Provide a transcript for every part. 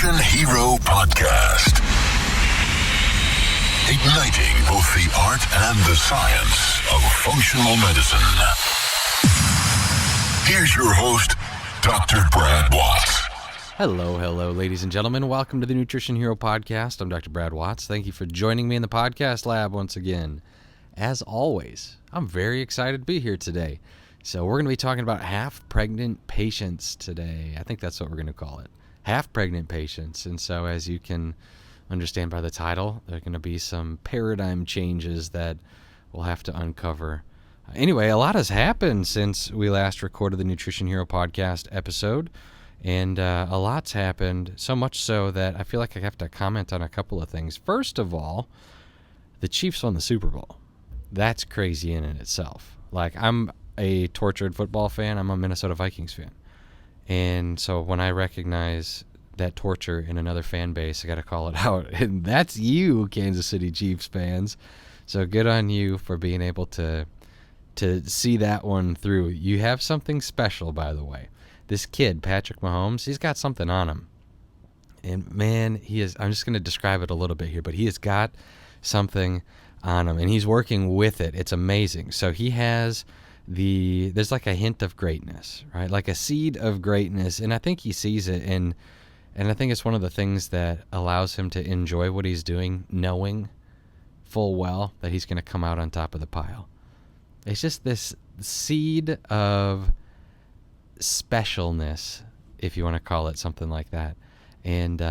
Nutrition Hero Podcast. Igniting both the art and the science of functional medicine. Here's your host, Dr. Brad Watts. Hello, ladies and gentlemen. Welcome to the Nutrition Hero Podcast. I'm Dr. Brad Watts. Thank you for joining me in the podcast lab once again. As always, I'm very excited to be here today. So we're going to be talking about half-pregnant patients today. I think that's what we're going to call it, half-pregnant patients. And so as you can understand by the title, there are going to be some paradigm changes that we'll have to uncover. Anyway, a lot has happened since we last recorded the Nutrition Hero Podcast episode. And a lot's happened, so much so that I feel like I have to comment on a couple of things. First of all, the Chiefs won the Super Bowl. That's crazy in and itself. Like, I'm a tortured football fan. I'm a Minnesota Vikings fan. And so when I recognize that torture in another fan base, I got to call it out. And that's you, Kansas City Chiefs fans. So good on you for being able to see that one through. You have something special, by the way. This kid, Patrick Mahomes, he's got something on him. And man, I'm just going to describe it a little bit here, but he has got something on him and he's working with it. It's amazing. So he has there's like a hint of greatness, right? Like a seed of greatness. And I think he sees it. And I think it's one of the things that allows him to enjoy what he's doing, knowing full well that he's going to come out on top of the pile. It's just this seed of specialness, if you want to call it something like that. And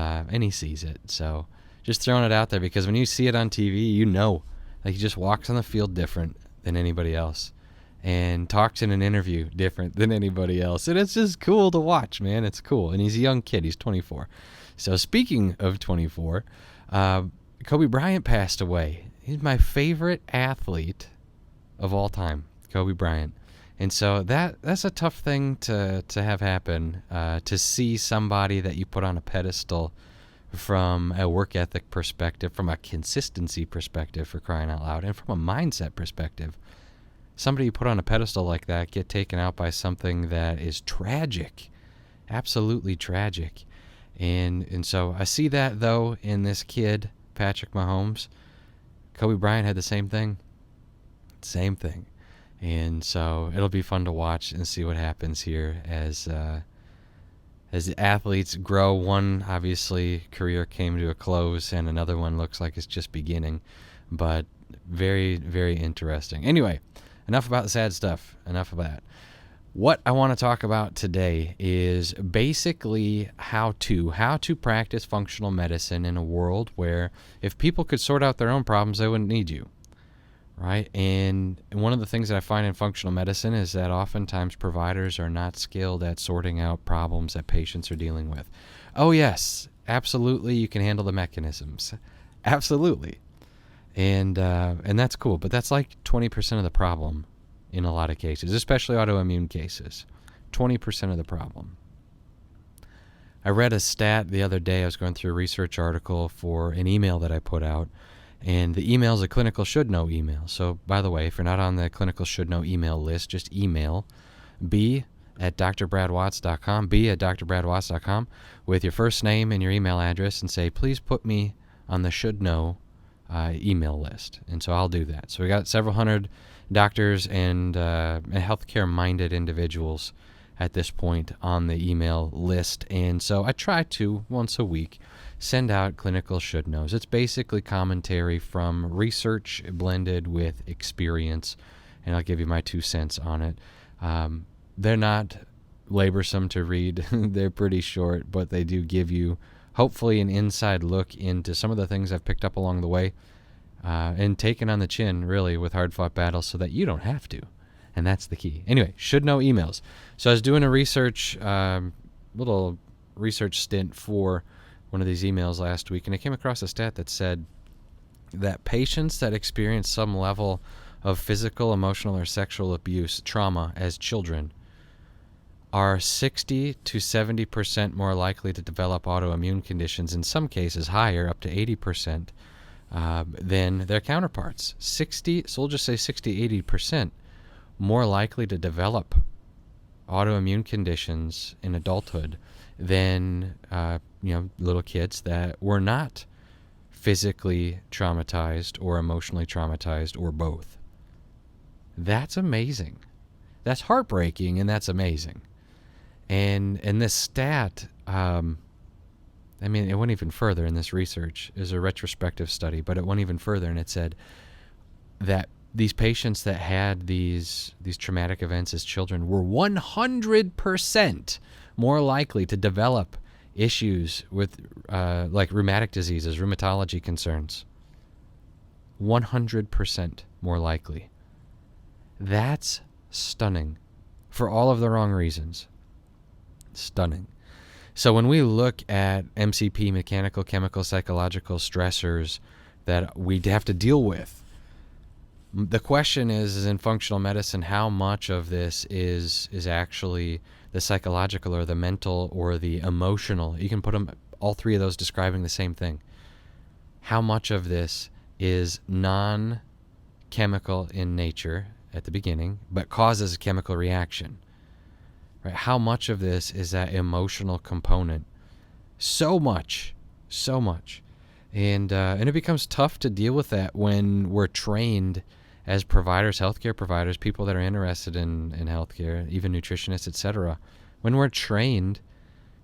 he sees it. So just throwing it out there, because when you see it on TV, you know, like he just walks on the field different than anybody else and talks in an interview different than anybody else. And it's just cool to watch, man. It's cool. And he's a young kid. He's 24. So speaking of 24, Kobe Bryant passed away. He's my favorite athlete of all time, Kobe Bryant. And so that's a tough thing to have happen, to see somebody that you put on a pedestal from a work ethic perspective, from a consistency perspective, for crying out loud, and from a mindset perspective. Somebody you put on a pedestal like that get taken out by something that is tragic, absolutely tragic. And so I see that, though, in this kid, Patrick Mahomes. Kobe Bryant had the same thing. Same thing. And so it'll be fun to watch and see what happens here as the athletes grow. One, obviously, career came to a close, and another one looks like it's just beginning. But very, very interesting. Anyway, enough about the sad stuff. Enough of that. What I want to talk about today is basically how to practice functional medicine in a world where if people could sort out their own problems, they wouldn't need you. Right? And one of the things that I find in functional medicine is that oftentimes providers are not skilled at sorting out problems that patients are dealing with. Oh, yes, absolutely, you can handle the mechanisms. Absolutely. And that's cool, but that's like 20% of the problem in a lot of cases, especially autoimmune cases. 20% of the problem. I read a stat the other day. I was going through a research article for an email that I put out. And the email is a clinical should know email. So, by the way, if you're not on the clinical should know email list, just email b@drbradwatts.com, b@drbradwatts.com with your first name and your email address and say, please put me on the should know email list. And so I'll do that. So we got several hundred doctors and healthcare minded individuals at this point on the email list. And so I try to, once a week, send out clinical should knows. It's basically commentary from research blended with experience, and I'll give you my 2 cents on it. They're not laborsome to read. They're pretty short, but they do give you hopefully an inside look into some of the things I've picked up along the way and taken on the chin, really, with hard-fought battles so that you don't have to. And that's the key. Anyway, should know emails. So I was doing a little research stint for one of these emails last week, and I came across a stat that said that patients that experience some level of physical, emotional, or sexual abuse, trauma as children, are 60 to 70% more likely to develop autoimmune conditions, in some cases higher, up to 80%, than their counterparts. So we'll just say 60, 80% more likely to develop autoimmune conditions in adulthood than little kids that were not physically traumatized or emotionally traumatized or both. That's amazing. That's heartbreaking, and that's amazing. And this stat, it went even further in this research. It was a retrospective study, but it went even further, and it said that these patients that had these traumatic events as children were 100% more likely to develop issues with like rheumatic diseases, rheumatology concerns. 100% more likely. That's stunning for all of the wrong reasons. Stunning. So when we look at MCP, mechanical, chemical, psychological stressors that we have to deal with, the question is in functional medicine, how much of this is actually the psychological or the mental or the emotional? You can put them, all three of those describing the same thing. How much of this is non-chemical in nature at the beginning, but causes a chemical reaction? Right? How much of this is that emotional component? So much. And it becomes tough to deal with that when we're trained as providers, healthcare providers, people that are interested in healthcare, even nutritionists, etc., when we're trained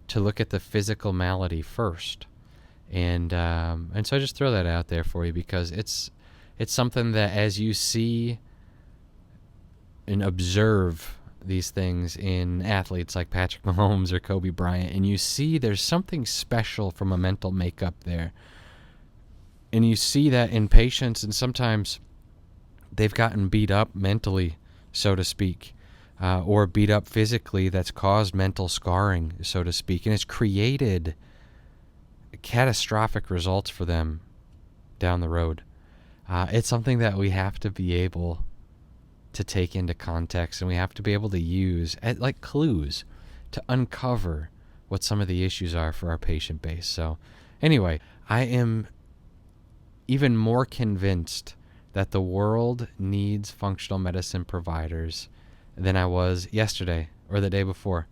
to look at the physical malady first. And so I just throw that out there for you because it's something that as you see and observe these things in athletes like Patrick Mahomes or Kobe Bryant, and you see there's something special from a mental makeup there. And you see that in patients, and sometimes they've gotten beat up mentally, so to speak, or beat up physically that's caused mental scarring, so to speak, and it's created catastrophic results for them down the road. It's something that we have to be able to take into context, and we have to be able to use like clues to uncover what some of the issues are for our patient base. So anyway, I am even more convinced that the world needs functional medicine providers than I was yesterday or the day before.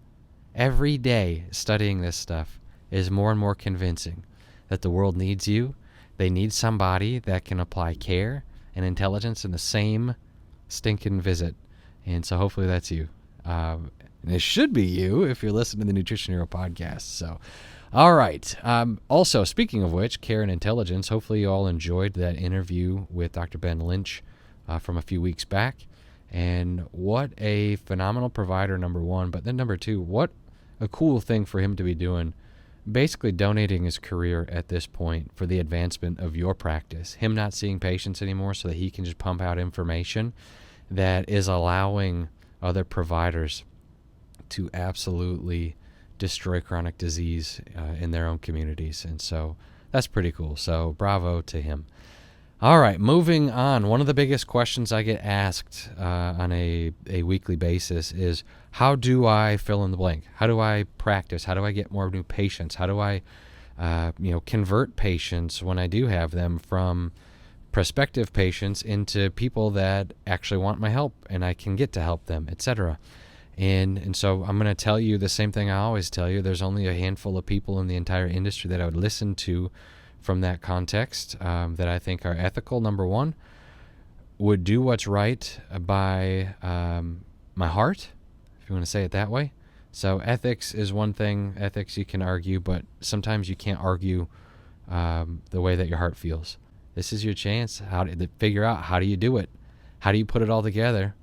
Every day studying this stuff is more and more convincing that the world needs you. They need somebody that can apply care and intelligence in the same stinking visit. And so hopefully that's you. And it should be you if you're listening to the Nutrition Hero podcast. So, all right. Also, speaking of which, care and intelligence, hopefully you all enjoyed that interview with Dr. Ben Lynch from a few weeks back. And what a phenomenal provider, number one. But then number two, what a cool thing for him to be doing. Basically donating his career at this point for the advancement of your practice. Him not seeing patients anymore so that he can just pump out information that is allowing other providers to absolutely destroy chronic disease in their own communities. And so that's pretty cool. So bravo to him. All right, moving on. One of the biggest questions I get asked on a weekly basis is, how do I fill in the blank? How do I practice? How do I get more new patients? How do I convert patients when I do have them from prospective patients into people that actually want my help and I can get to help them, etc.? And so I'm going to tell you the same thing I always tell you. There's only a handful of people in the entire industry that I would listen to from that context that I think are ethical, number one, would do what's right by my heart, if you want to say it that way. So ethics is one thing. Ethics you can argue, but sometimes you can't argue the way that your heart feels. This is your chance to figure out, how do you do it? How do you put it all together?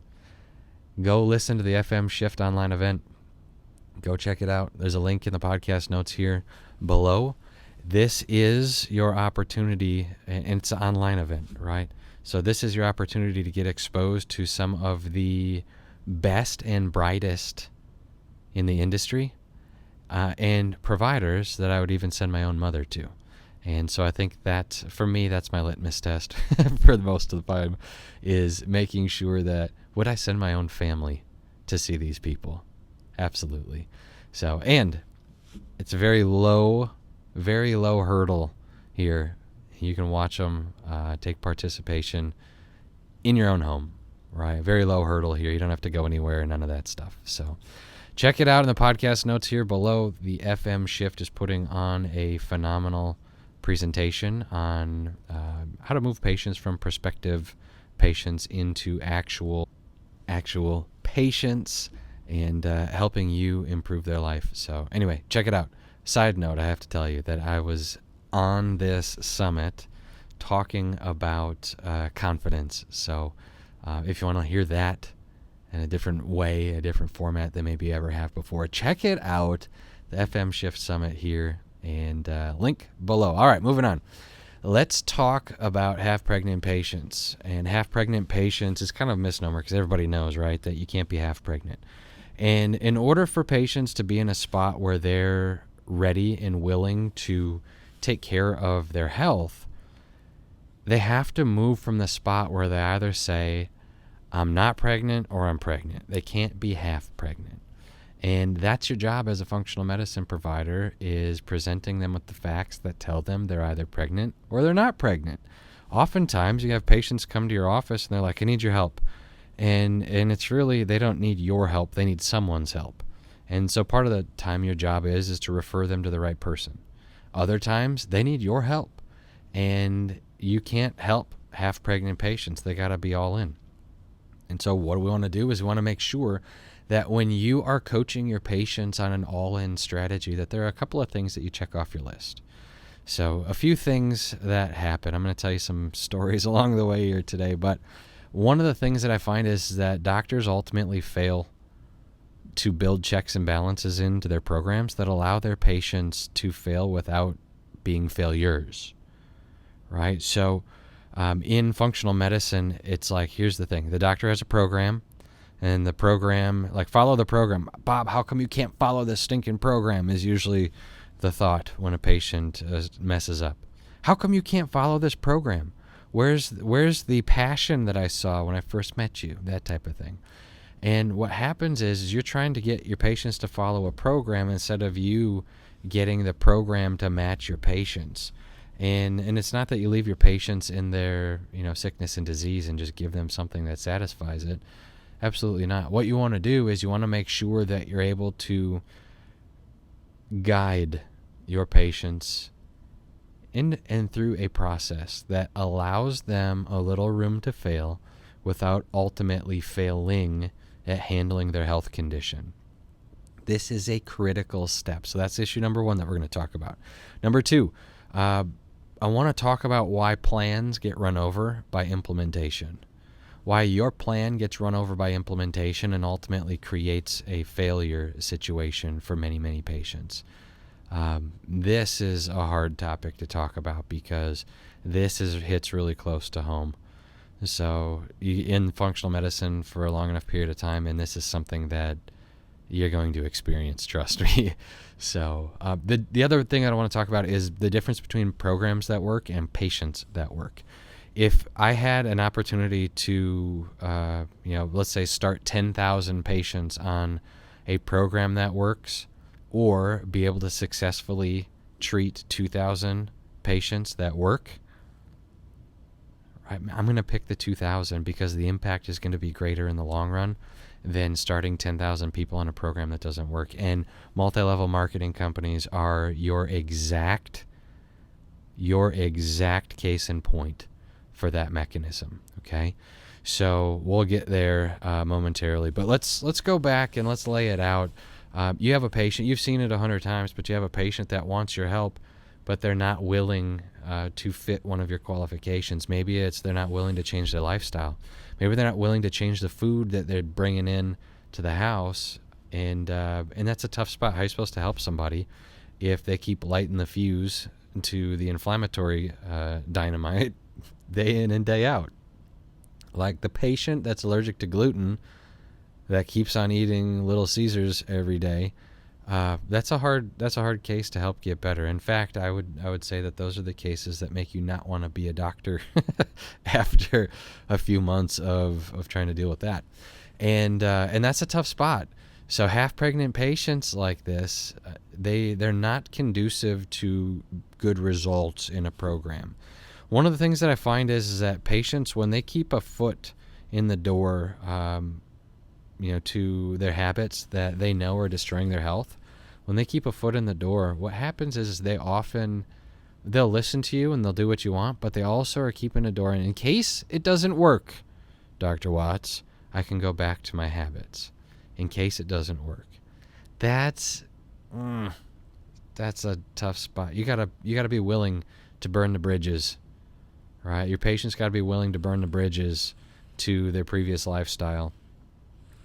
Go listen to the FM Shift online event. Go check it out. There's a link in the podcast notes here below. This is your opportunity, and it's an online event, right? So this is your opportunity to get exposed to some of the best and brightest in the industry and providers that I would even send my own mother to. And so I think that, for me, that's my litmus test for most of the time, is making sure that, would I send my own family to see these people? Absolutely. So, and it's a very low hurdle here. You can watch them take participation in your own home, right? Very low hurdle here. You don't have to go anywhere, none of that stuff. So check it out in the podcast notes here below. The FM Shift is putting on a phenomenal presentation on how to move patients from prospective patients into actual patients and helping you improve their life. So anyway, check it out. Side note, I have to tell you that I was on this summit talking about confidence. So if you want to hear that in a different way, a different format than maybe you ever have before, check it out, the FM Shift Summit here, and link below. All right, moving on. Let's talk about half-pregnant patients. And half-pregnant patients is kind of a misnomer because everybody knows, right, that you can't be half-pregnant. And in order for patients to be in a spot where they're ready and willing to take care of their health, they have to move from the spot where they either say, I'm not pregnant or I'm pregnant. They can't be half-pregnant. And that's your job as a functional medicine provider, is presenting them with the facts that tell them they're either pregnant or they're not pregnant. Oftentimes you have patients come to your office and they're like, I need your help. And it's really, they don't need your help, they need someone's help. And so part of the time your job is to refer them to the right person. Other times they need your help. And you can't help half-pregnant patients. They got to be all in. And so what we want to do is we want to make sure that when you are coaching your patients on an all-in strategy, that there are a couple of things that you check off your list. So a few things that happen. I'm going to tell you some stories along the way here today, but one of the things that I find is that doctors ultimately fail to build checks and balances into their programs that allow their patients to fail without being failures, right? So in functional medicine, it's like, here's the thing. The doctor has a program, and the program, like, follow the program. Bob, how come you can't follow this stinking program, is usually the thought when a patient messes up. How come you can't follow this program? Where's the passion that I saw when I first met you? That type of thing. And what happens is you're trying to get your patients to follow a program instead of you getting the program to match your patients. And it's not that you leave your patients in their, sickness and disease and just give them something that satisfies it. Absolutely not. What you want to do is you want to make sure that you're able to guide your patients in and through a process that allows them a little room to fail without ultimately failing at handling their health condition. This is a critical step. So that's issue number one that we're going to talk about. Number two, I want to talk about why plans get run over by implementation. Why your plan gets run over by implementation and ultimately creates a failure situation for many, many patients. This is a hard topic to talk about because this hits really close to home. So in functional medicine for a long enough period of time, and this is something that you're going to experience, trust me. So the other thing I want to talk about is the difference between programs that work and patients that work. If I had an opportunity to, let's say start 10,000 patients on a program that works, or be able to successfully treat 2,000 patients that work, I'm going to pick the 2,000 because the impact is going to be greater in the long run than starting 10,000 people on a program that doesn't work. And multi-level marketing companies are your exact case in point for that mechanism. Okay, so we'll get there momentarily, but let's go back and let's lay it out. You have a patient, you've seen it 100 times, but you have a patient that wants your help, but they're not willing to fit one of your qualifications. Maybe it's they're not willing to change their lifestyle. Maybe they're not willing to change the food that they're bringing in to the house, and that's a tough spot. How are you supposed to help somebody if they keep lighting the fuse to the inflammatory dynamite day in and day out? Like the patient that's allergic to gluten that keeps on eating Little Caesars every day, that's a hard case to help get better. In fact, I would say that those are the cases that make you not want to be a doctor after a few months of trying to deal with that, and that's a tough spot. So half-pregnant patients like this, they're not conducive to good results in a program. One of the things that I find is that patients, when they keep a foot in the door, to their habits that they know are destroying their health, when they keep a foot in the door, what happens is they'll listen to you and they'll do what you want, but they also are keeping a door in case it doesn't work. Dr. Watts, I can go back to my habits in case it doesn't work. That's a tough spot. You gotta be willing to burn the bridges, right? Your patients got to be willing to burn the bridges to their previous lifestyle.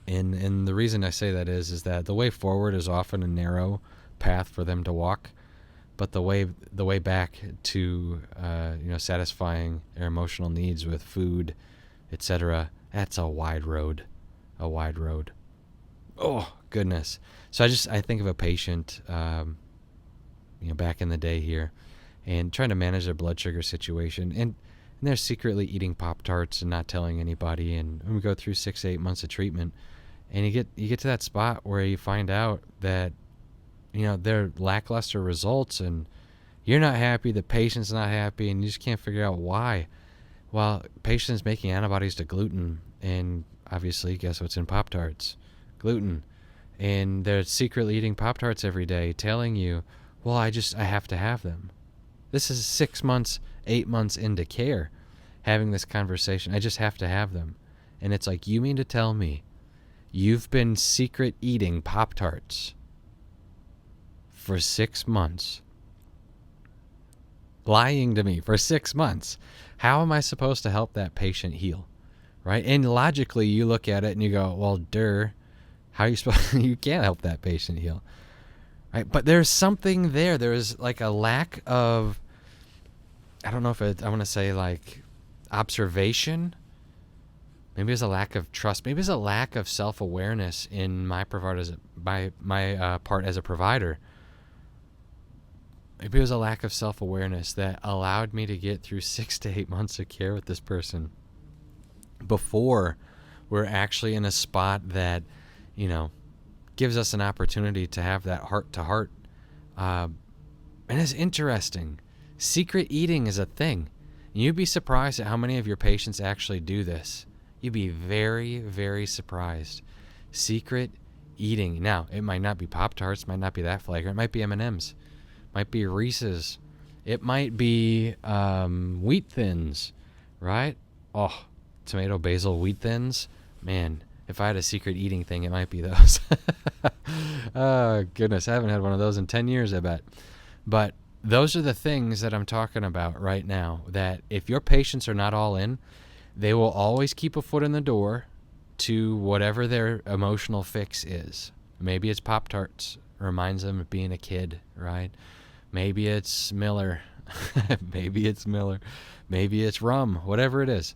And the reason I say that is that the way forward is often a narrow path for them to walk, but the way back to satisfying their emotional needs with food, etc., that's a wide road. Oh goodness. So I think of a patient back in the day here, and trying to manage their blood sugar situation, and they're secretly eating Pop-Tarts and not telling anybody, and we go through 6 to 8 months of treatment, and you get to that spot where you find out that they're lackluster results, and you're not happy, the patient's not happy, and you just can't figure out why. Well, patient's making antibodies to gluten, and obviously guess what's in Pop-Tarts? Gluten. And they're secretly eating Pop-Tarts every day, telling you, well, I have to have them. This is 6 months, 8 months into care, having this conversation. I just have to have them. And it's like, you mean to tell me you've been secret eating Pop-Tarts for 6 months? Lying to me for 6 months. How am I supposed to help that patient heal? Right? And logically, you look at it and you go, well, how are you supposed you can't help that patient heal. Right? But there's something there. There's like a lack of, I don't know if I want to say like observation. Maybe there's a lack of trust. Maybe there's a lack of self-awareness in my part as a provider. Maybe it was a lack of self-awareness that allowed me to get through 6 to 8 months of care with this person before we're actually in a spot that, gives us an opportunity to have that heart-to-heart. And it's interesting. Secret eating is a thing. You'd be surprised at how many of your patients actually do this. You'd be very, very surprised. Secret eating. Now, it might not be Pop-Tarts, might not be that flagrant. It might be M&Ms. Might be Reese's. It might be Wheat Thins, right? Oh, tomato basil Wheat Thins. Man, if I had a secret eating thing, it might be those. Oh, goodness. I haven't had one of those in 10 years, I bet. But those are the things that I'm talking about right now, that if your patients are not all in, they will always keep a foot in the door to whatever their emotional fix is. Maybe it's Pop-Tarts. Reminds them of being a kid, right? Maybe it's Miller. Maybe it's rum, whatever it is.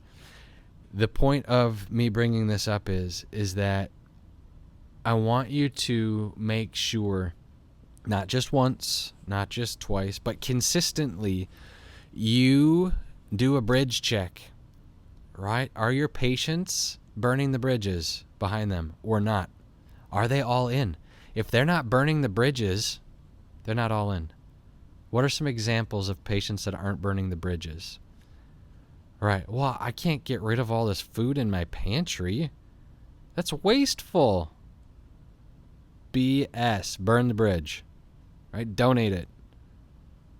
The point of me bringing this up is that I want you to make sure, not just once, not just twice, but consistently, you do a bridge check, right? Are your patients burning the bridges behind them or not? Are they all in? If they're not burning the bridges, they're not all in. What are some examples of patients that aren't burning the bridges? Right. Well, I can't get rid of all this food in my pantry. That's wasteful. BS. Burn the bridge. Right? Donate it.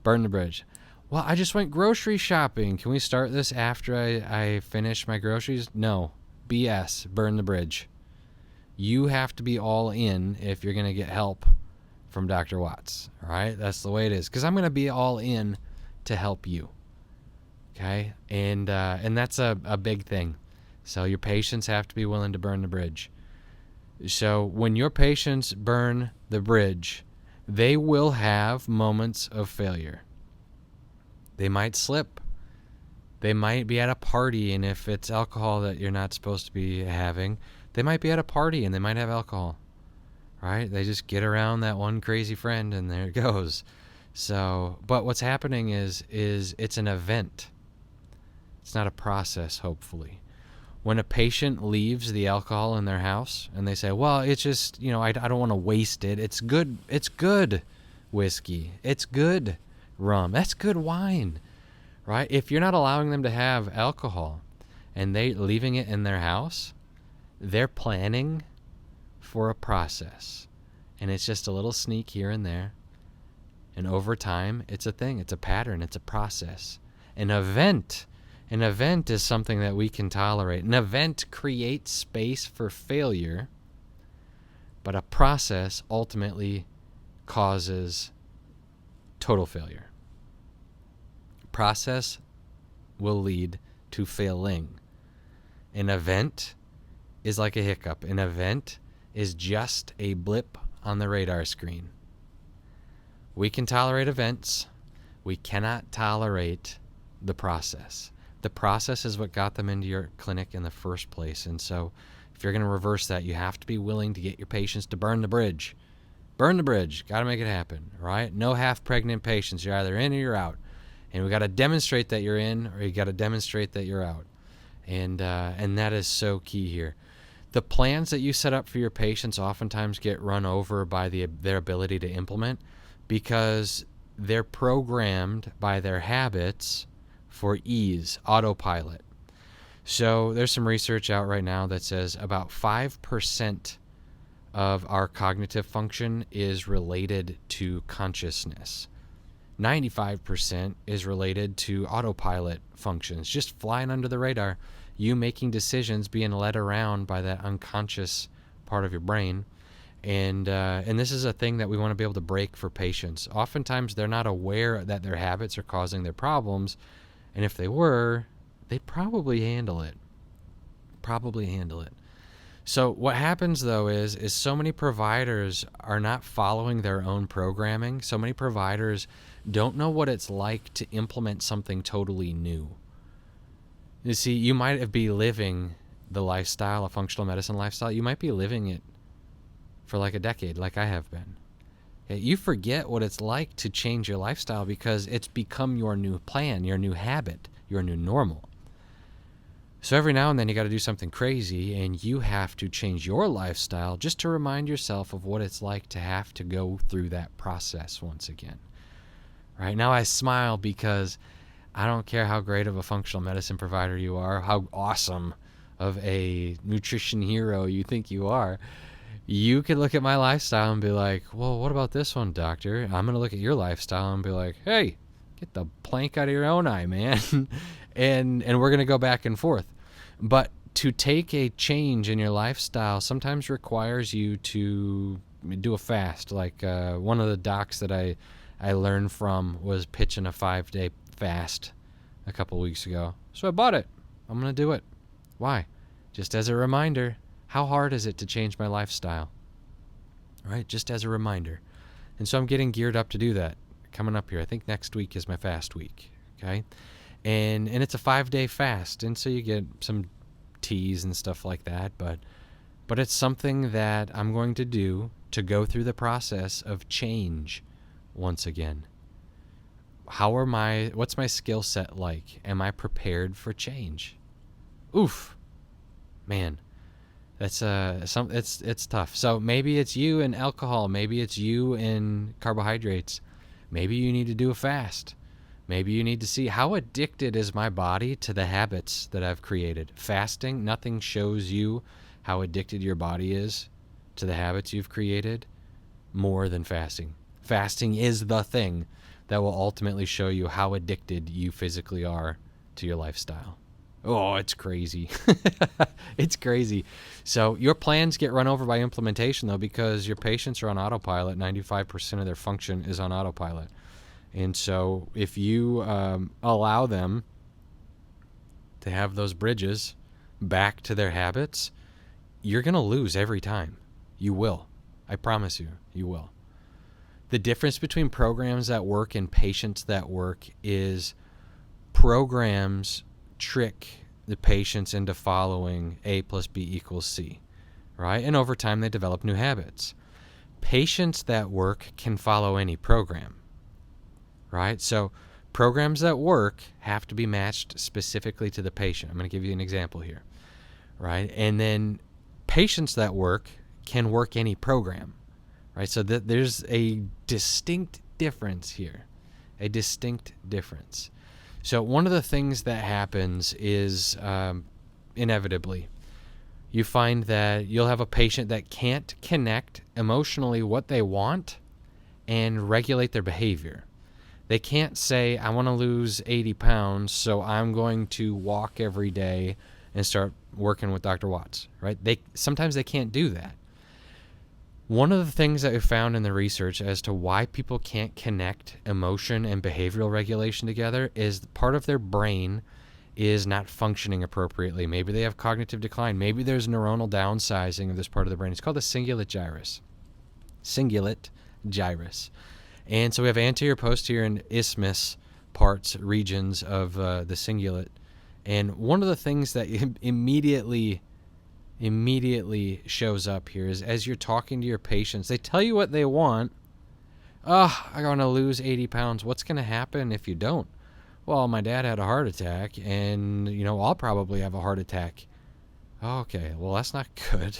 Burn the bridge. Well, I just went grocery shopping. Can we start this after I finish my groceries? No. BS. Burn the bridge. You have to be all in if you're going to get help from Dr. Watts. All right? That's the way it is. Because I'm going to be all in to help you. Okay? And that's a big thing. So your patients have to be willing to burn the bridge. So when your patients burn the bridge, they will have moments of failure. They might slip. They might be at a party, and if it's alcohol that you're not supposed to be having, they might be at a party and they might have alcohol. Right? They just get around that one crazy friend and there it goes. So, but what's happening is it's an event. It's not a process, hopefully. When a patient leaves the alcohol in their house and they say, well, it's just, I don't want to waste it. It's good whiskey. It's good rum. That's good wine, right? If you're not allowing them to have alcohol, and they leaving it in their house, they're planning for a process. And it's just a little sneak here and there. And over time, it's a thing. It's a pattern. It's a process. An event is something that we can tolerate. An event creates space for failure, but a process ultimately causes total failure. Process will lead to failing. An event is like a hiccup. An event is just a blip on the radar screen. We can tolerate events. We cannot tolerate the process. The process is what got them into your clinic in the first place. And so if you're going to reverse that, you have to be willing to get your patients to burn the bridge. Burn the bridge. Got to make it happen, right? No half-pregnant patients. You're either in or you're out. And we got to demonstrate that you're in, or you got to demonstrate that you're out. And that is so key here. The plans that you set up for your patients oftentimes get run over by their ability to implement, because they're programmed by their habits for ease, autopilot. So there's some research out right now that says about 5% of our cognitive function is related to consciousness. 95% is related to autopilot functions, just flying under the radar, you making decisions, being led around by that unconscious part of your brain. And this is a thing that we want to be able to break for patients. Oftentimes they're not aware that their habits are causing their problems, and if they were, they'd probably handle it. So what happens, though, is so many providers are not following their own programming. So many providers don't know what it's like to implement something totally new. You see, you might be living the lifestyle, a functional medicine lifestyle. You might be living it for like a decade, like I have been. You forget what it's like to change your lifestyle because it's become your new plan, your new habit, your new normal. So every now and then you got to do something crazy, and you have to change your lifestyle just to remind yourself of what it's like to have to go through that process once again. Right now I smile because I don't care how great of a functional medicine provider you are, how awesome of a nutrition hero you think you are. You could look at my lifestyle and be like, well, what about this one, doctor? I'm going to look at your lifestyle and be like, hey, get the plank out of your own eye, man. and we're going to go back and forth. But to take a change in your lifestyle sometimes requires you to do a fast. Like one of the docs that I learned from was pitching a 5-day fast a couple weeks ago. So I bought it. I'm going to do it. Why? Just as a reminder, how hard is it to change my lifestyle? Right? Just as a reminder. And so I'm getting geared up to do that coming up here. I think next week is my fast week. Okay? And it's a 5-day fast. And so you get some teas and stuff like that. But it's something that I'm going to do to go through the process of change once again. What's my skill set like? Am I prepared for change? Oof. Man. That's it's tough. So maybe it's you in alcohol, maybe it's you in carbohydrates. Maybe you need to do a fast. Maybe you need to see how addicted is my body to the habits that I've created. Fasting, nothing shows you how addicted your body is to the habits you've created more than fasting. Fasting is the thing that will ultimately show you how addicted you physically are to your lifestyle. Oh, it's crazy. It's crazy. So your plans get run over by implementation, though, because your patients are on autopilot. 95% of their function is on autopilot. And so if you allow them to have those bridges back to their habits, you're going to lose every time. You will. I promise you, you will. The difference between programs that work and patients that work is programs trick the patients into following A plus B equals C, right? And over time, they develop new habits. Patients that work can follow any program, right? So programs that work have to be matched specifically to the patient. I'm going to give you an example here, right? And then patients that work can work any program, right? So there's a distinct difference here, a distinct difference. So one of the things that happens is inevitably. You find that you'll have a patient that can't connect emotionally what they want and regulate their behavior. They can't say, I want to lose 80 pounds, so I'm going to walk every day and start working with Dr. Watts, right? Sometimes they can't do that. One of the things that we found in the research as to why people can't connect emotion and behavioral regulation together is part of their brain is not functioning appropriately. Maybe they have cognitive decline. Maybe there's neuronal downsizing of this part of the brain. It's called the cingulate gyrus. Cingulate gyrus. And so we have anterior, posterior, and isthmus regions of the cingulate. And one of the things that immediately shows up here is as you're talking to your patients, they tell you what they want. Oh, I want to lose 80 pounds. What's going to happen if you don't? Well, my dad had a heart attack, and, I'll probably have a heart attack. Okay, well, that's not good.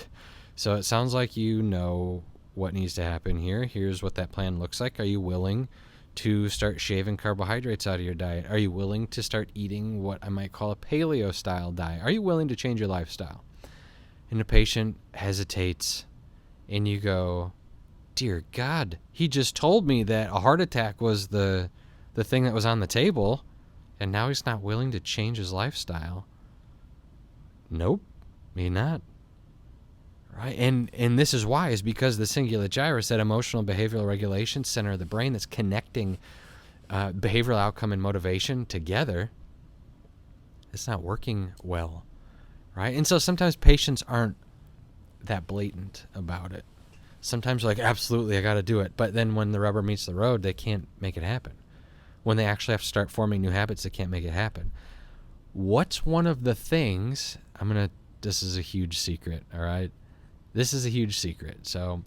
So it sounds like you know what needs to happen here. Here's what that plan looks like. Are you willing to start shaving carbohydrates out of your diet? Are you willing to start eating what I might call a paleo-style diet? Are you willing to change your lifestyle? And the patient hesitates, and you go, dear God, he just told me that a heart attack was the thing that was on the table, and now he's not willing to change his lifestyle. Nope, he's not. Right? And this is why, is because the cingulate gyrus, that emotional behavioral regulation center of the brain that's connecting behavioral outcome and motivation together, it's not working well. Right? And so sometimes patients aren't that blatant about it. Sometimes they're like, absolutely, I got to do it. But then when the rubber meets the road, they can't make it happen. When they actually have to start forming new habits, they can't make it happen. What's one of the things, this is a huge secret, all right? This is a huge secret. So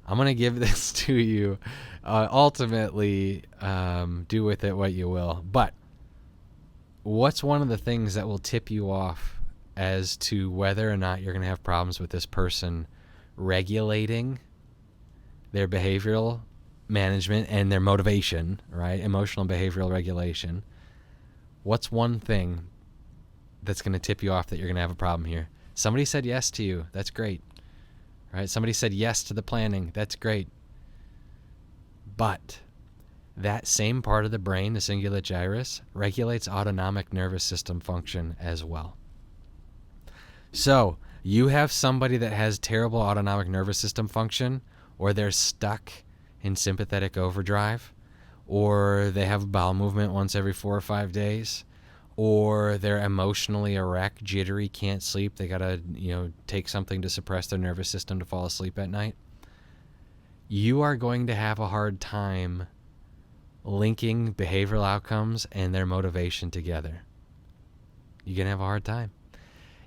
I'm going to give this to you. Ultimately, do with it what you will. But what's one of the things that will tip you off as to whether or not you're going to have problems with this person regulating their behavioral management and their motivation, right? Emotional behavioral regulation. What's one thing that's going to tip you off that you're going to have a problem here? Somebody said yes to you. That's great. Right? Somebody said yes to the planning. That's great. But that same part of the brain, the cingulate gyrus, regulates autonomic nervous system function as well. So you have somebody that has terrible autonomic nervous system function, or they're stuck in sympathetic overdrive, or they have a bowel movement once every 4 or 5 days, or they're emotionally a wreck, jittery, can't sleep. They got to, take something to suppress their nervous system to fall asleep at night. You are going to have a hard time linking behavioral outcomes and their motivation together. You're going to have a hard time.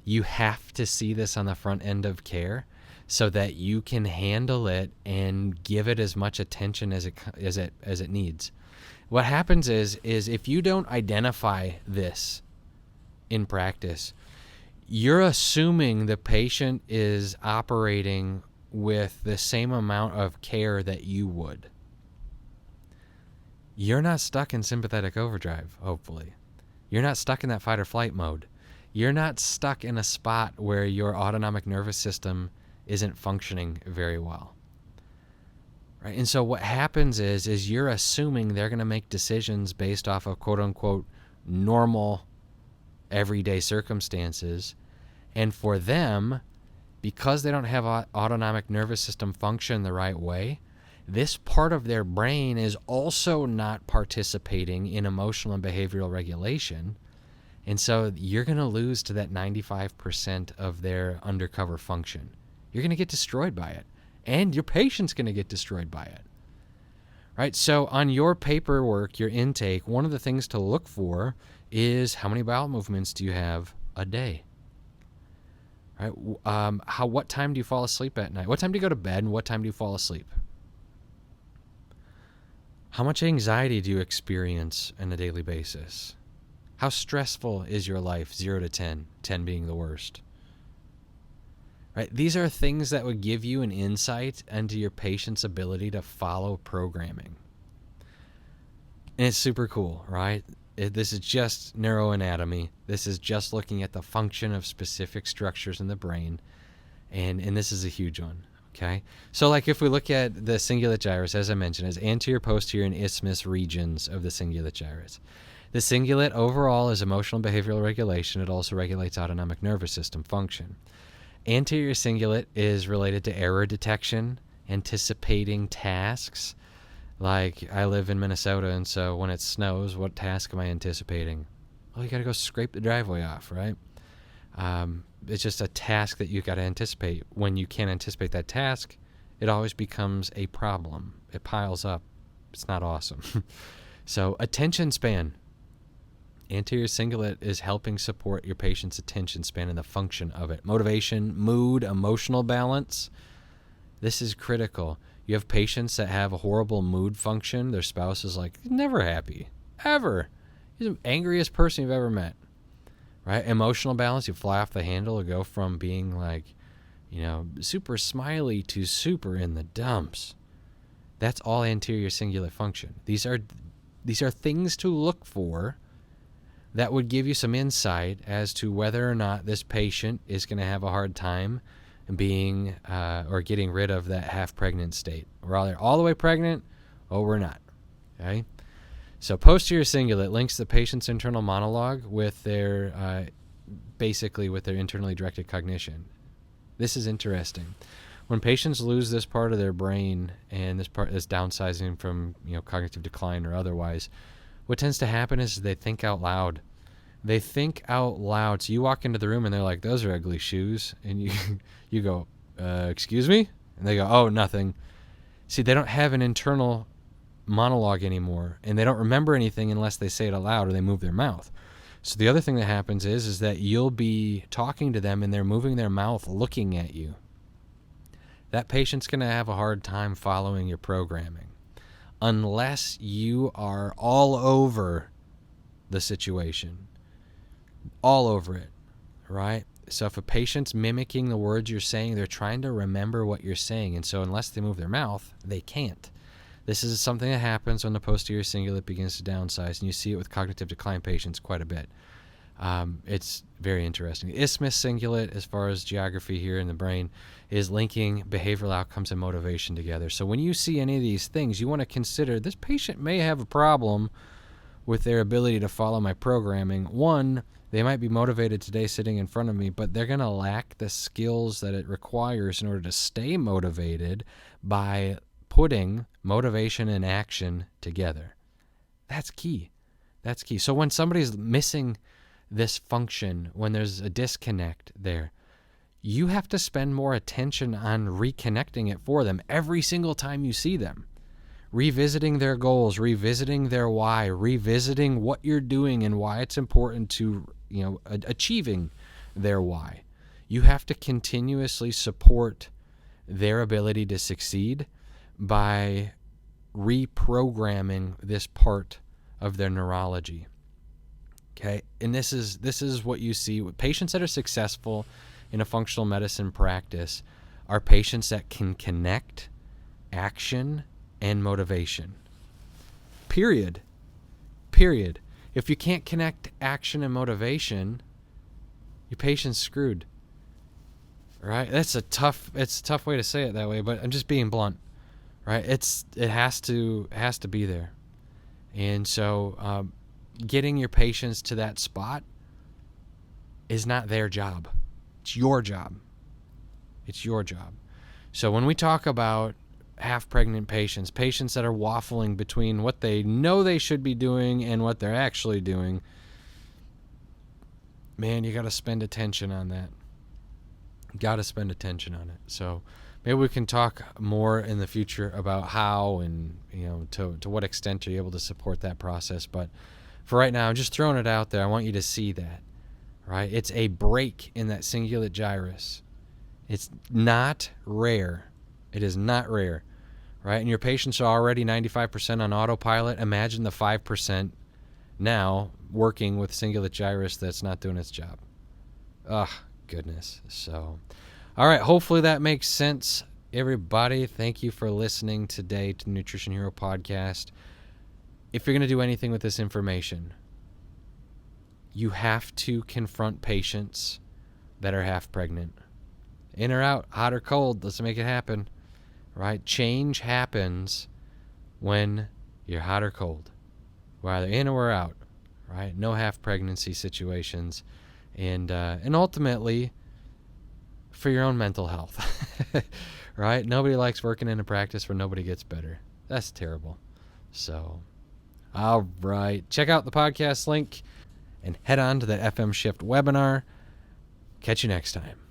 You have to see this on the front end of care so that you can handle it and give it as much attention as it needs. What happens is if you don't identify this in practice, you're assuming the patient is operating with the same amount of care that you would. You're not stuck in sympathetic overdrive, hopefully. You're not stuck in that fight or flight mode. You're not stuck in a spot where your autonomic nervous system isn't functioning very well. Right? And so what happens is you're assuming they're going to make decisions based off of quote-unquote normal everyday circumstances. And for them, because they don't have autonomic nervous system function the right way, this part of their brain is also not participating in emotional and behavioral regulation. And so you're going to lose to that 95% of their undercover function. You're going to get destroyed by it. And your patient's going to get destroyed by it. Right? So on your paperwork, your intake, one of the things to look for is how many bowel movements do you have a day? Right? What time do you fall asleep at night? What time do you go to bed and what time do you fall asleep? How much anxiety do you experience on a daily basis? How stressful is your life, 0 to 10, 10 being the worst? Right? These are things that would give you an insight into your patient's ability to follow programming. And it's super cool, right? This is just neuroanatomy. This is just looking at the function of specific structures in the brain. And this is a huge one. Okay. So like if we look at the cingulate gyrus, as I mentioned, is anterior, posterior, and isthmus regions of the cingulate gyrus. The cingulate overall is emotional and behavioral regulation. It also regulates autonomic nervous system function. Anterior cingulate is related to error detection, anticipating tasks. Like I live in Minnesota, and so when it snows, what task am I anticipating? Well, you got to go scrape the driveway off, right? It's just a task that you got to anticipate. When you can't anticipate that task, it always becomes a problem. It piles up. It's not awesome. So attention span. Anterior cingulate is helping support your patient's attention span and the function of it. Motivation, mood, emotional balance. This is critical. You have patients that have a horrible mood function. Their spouse is like, never happy. Ever. He's the angriest person you've ever met. Right? Emotional balance, you fly off the handle or go from being like, super smiley to super in the dumps. That's all anterior cingulate function. These are things to look for that would give you some insight as to whether or not this patient is going to have a hard time being or getting rid of that half-pregnant state. We're either all the way pregnant or we're not. Okay? So posterior cingulate links the patient's internal monologue with their, basically with their internally directed cognition. This is interesting. When patients lose this part of their brain, and this part is downsizing from cognitive decline or otherwise, what tends to happen is they think out loud. They think out loud. So you walk into the room and they're like, "Those are ugly shoes," and you go, "Excuse me?" And they go, "Oh, nothing." See, they don't have an internal monologue anymore, and they don't remember anything unless they say it aloud or they move their mouth. So the other thing that happens is that you'll be talking to them and they're moving their mouth looking at you. That patient's going to have a hard time following your programming unless you are all over the situation, all over it, right? So if a patient's mimicking the words you're saying, they're trying to remember what you're saying, and so unless they move their mouth, they can't. This is something that happens when the posterior cingulate begins to downsize, and you see it with cognitive decline patients quite a bit. It's very interesting. Isthmus cingulate, as far as geography here in the brain, is linking behavioral outcomes and motivation together. So when you see any of these things, you want to consider this patient may have a problem with their ability to follow my programming. One, they might be motivated today sitting in front of me, but they're going to lack the skills that it requires in order to stay motivated by putting motivation and action together. That's key. That's key. So when somebody's missing this function, when there's a disconnect there, you have to spend more attention on reconnecting it for them every single time you see them. Revisiting their goals, revisiting their why, revisiting what you're doing and why it's important to, achieving their why. You have to continuously support their ability to succeed by reprogramming this part of their neurology. Okay, and this is what you see with patients that are successful in a functional medicine practice are patients that can connect action and motivation. Period. If you can't connect action and motivation, your patient's screwed. Right? It's a tough way to say it that way, but I'm just being blunt. Right? It has to be there. And so getting your patients to that spot is not their job. It's your job. It's your job. So when we talk about half-pregnant patients that are waffling between what they know they should be doing and what they're actually doing, man, you got to spend attention on that. Got to spend attention on it. So maybe we can talk more in the future about how and to what extent you're able to support that process. But for right now, I'm just throwing it out there. I want you to see that, right? It's a break in that cingulate gyrus. It's not rare. It is not rare, right? And your patients are already 95% on autopilot. Imagine the 5% now working with cingulate gyrus that's not doing its job. Ugh, goodness. So, all right, hopefully that makes sense, everybody. Thank you for listening today to the Nutrition Hero Podcast. If you're going to do anything with this information, you have to confront patients that are half pregnant. In or out, hot or cold, let's make it happen, right? Change happens when you're hot or cold. We're either in or we're out, right? No half pregnancy situations. And ultimately, for your own mental health, right? Nobody likes working in a practice where nobody gets better. That's terrible. So, all right. Check out the podcast link and head on to the FM Shift webinar. Catch you next time.